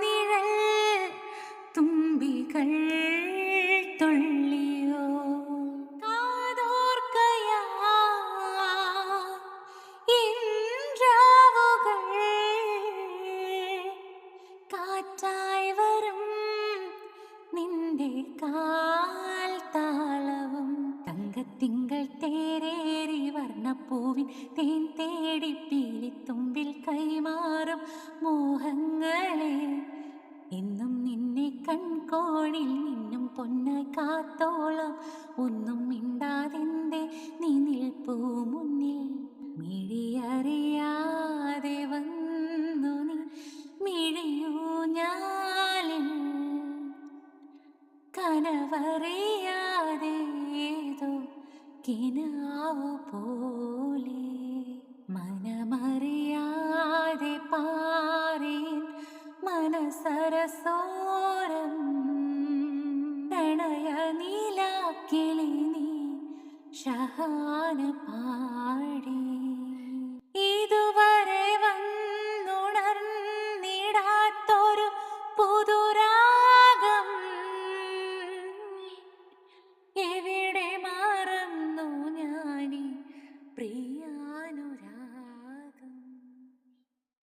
നിഴൽ തുമ്പികൾ തുള്ളിയോ കാതോർക്കയാ ഇൻരാവുകൾ കാറ്റായി വരും നിന്റെ കാൽ താളവും തങ്കത്തിങ്കൾ തേരേറി വർണ്ണപ്പൂവിൻ തേൻ തേടി പീലിത്തുമ്പിൽ കൈമാറും മോഹങ്ങളെ എന്നും നിന്നെ കൺകോണിൽ നിന്നും പൊന്നായി കാത്തോളം ഒന്നും മിണ്ടാതെന്തേ നീ നിൽപ്പൂ മുന്നിൽ മിഴിയറിയാതെ വന്നു നീ മിഴിയൂഞ്ഞാലിൽ കനവറിയാതെ ഏതോ കിനാവു പോലെ മനമറിയാതെ പാറിൻ മനസരസോരം പ്രണയ നീലാക്കിളി നീ ഷഹാന